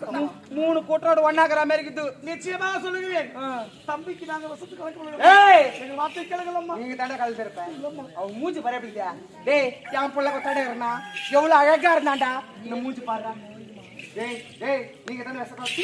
3 கூட்டோட ஒண்ணாக்குற மாதிரி இருக்குது. நிச்சயமா சொல்லுகிறேன். தம்பிக்கு நாங்க வசத்து கலக்க ஏய் எங்க வார்த்தை கேளுங்களம்மா. நீங்க தடை கலந்து இருப்ப. அவன் மூஞ்சி பாரு எப்படி இருக்கா? டேய் என் புள்ள கொத்தடை இருந்தா எவ்வளவு அழகா இருந்தான்டா. இந்த மூஞ்சி பாருடா. டேய் டேய் நீங்க தடை வசதி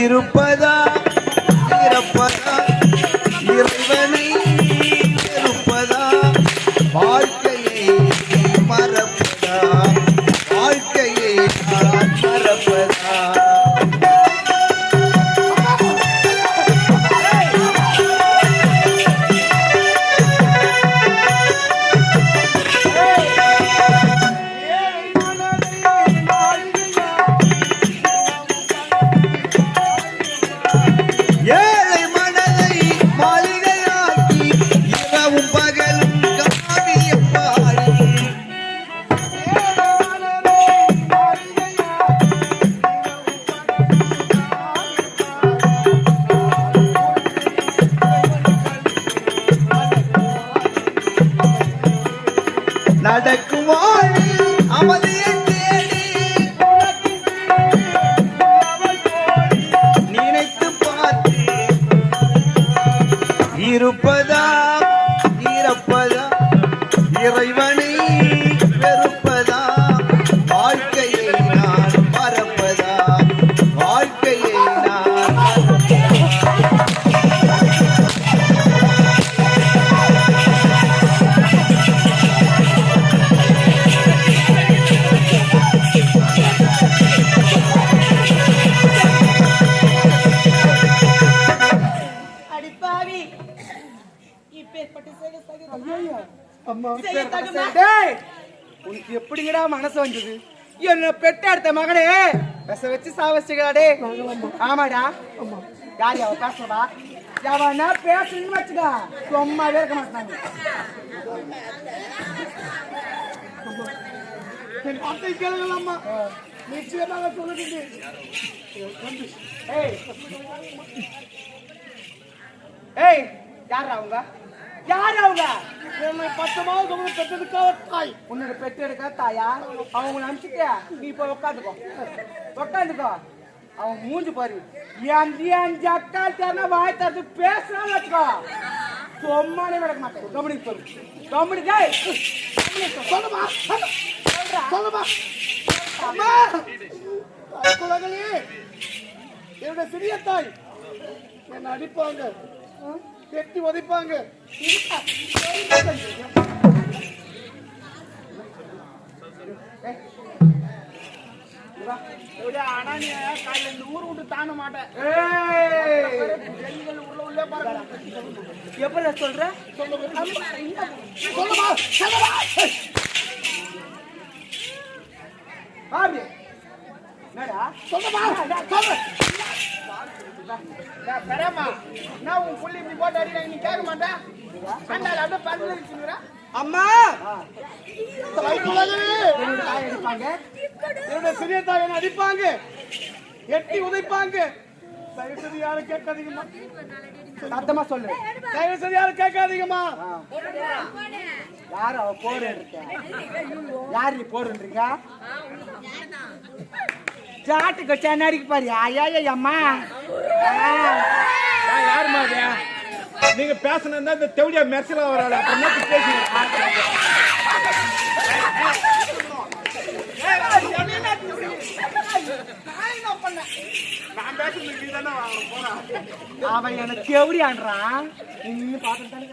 இருப்பதா இறப்பதா இறைவனை இருப்பதா வாழ்க்கையை மறப்பதா வாழ்க்கையை மறப்பதா நடக்கும் வாழ்வில் அமைதியை தேடி நினைத்து பார்த்து இருப்பதா இறப்பதா இறைவனை வெறுப்பதா வாழ்க்கையை நான் மறப்பதா வாழ்க்கையை நான் உனக்கு எப்படிங்கடா மனசு வந்தது? என்ன பெட்ட எடுத்த மகனே விச வச்சு சாவச்சிக்கலாடே. ஆமாடா யார் அவ பேசுறா? எவனா பேசுன்னு வச்சுக்கா சும்மாவே இருக்க மாட்டாங்க. என் வார்த்தை கேளுங்களம்மா. நிச்சயமாக சொல்லுகிறேன். ஏய் யார் அவங்க? யார் அவங்க? என்னை 10 மாதம் பெற்றதுக்காக தாய். உன்னோட பெட்டு எடுக்க தாயா? அவங்க அனுப்பிச்சுட்டியா? நீ போய் உட்காந்துக்கோ உட்காந்துக்கோ. அவன் மூஞ்சி பாரு. என் அக்கா தேர்னா வாய் தரது பேசுறான்னு வச்சுக்கோ சும்மானே நடக்க மாட்டேன். கம்பெனிக்கு சொல்லு கம்பெனிக்கு சொல்லுமா சொல்லுமா. அம்மா குலகளே என்னுடைய சிறிய தாய் என்னை அடிப்பாங்க கெட்டி உதைப்பாங்க. ஆனா நீ காலையில இந்த ஊர் விட்டு தாண்ட மாட்டேன். உள்ள எப்படி சொல்ற? சொல்லுமா சொல்லுமா. என்னடா சொல்லுமா சொல்லு. பெறமா நான் உன் புள்ளி இப்படி போட்டு அடிக்க நீ கேட்க மாட்டேன் அண்டால அப்படியே பக்கத்துல இருக்குங்கறா அம்மா என்னோட தாய் அடிப்பாங்க, என்னோட சிறிய தாய் என்ன அடிப்பாங்க எட்டி உதைப்பாங்க தயவு செய்து யாரும் கேட்காதீங்கம்மா சத்தமா சொல்லு. தயவு செய்து யாரும் கேட்காதீங்கம்மா யாரு அவ போர் இருக்க? யாரு நீ போடுன்றீங்க? ஜாட்டுக்கு சென்னாடிக்கு பாரு. ஐயா அம்மா யாருமா நீங்க பேசணும் இந்த தெவடியா மெர்சலா வராது அப்புறம் பேசுங்க நான் பேசுறது தானே போனா அவன் எனக்கு எப்படியான்றான். நீ பாத்துட்டானே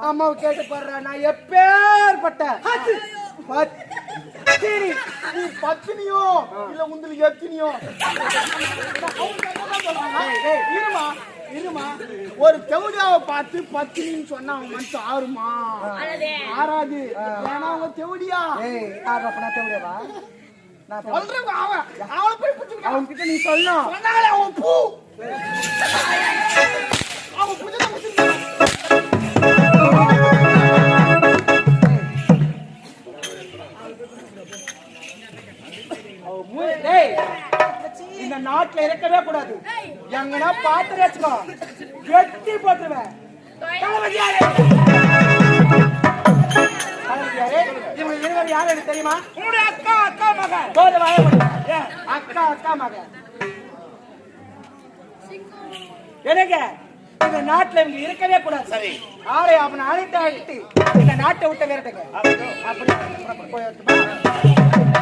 அம்மாவை கேட்டு பாடுற. நான் எப்பேற்பட்ட பத்தினியோ இல்ல உங்களுக்கு எத்தினியோ இருமா ஒரு தெவடியாவை பார்த்து பத்தினின்னு சொன்னா அவன் மனசு ஆறுமா? ஆறாது. ஏன்னா அவங்க தெவடியா தேவையா நான் சொல்றேன் அவனை போய் பிடிச்சிருக்கான் அவன்கிட்ட நீ சொல்லணும். சொன்னாலே அவன் பூ அவன் பிடிச்சதான் பிடிச்சிருக்கான் இந்த நாட்டுல இருக்கவே கூடாது. எங்கன்னா பாத்து வச்சுக்கோ, வெட்டி போட்டுருவேன். இவங்க இருவர் யாரு எனக்கு தெரியுமா? உன்னுடைய அக்கா அக்கா மகன் போது வாய முடியும். அக்கா அக்கா மகன் எனக்கு இந்த நாட்டுல இவங்க இருக்கவே கூடாது. சரி ஆளை அவனை அழைத்து அழைத்து இந்த நாட்டை விட்டு விரட்டுங்க. அப்படி போய் வரட்டுமா?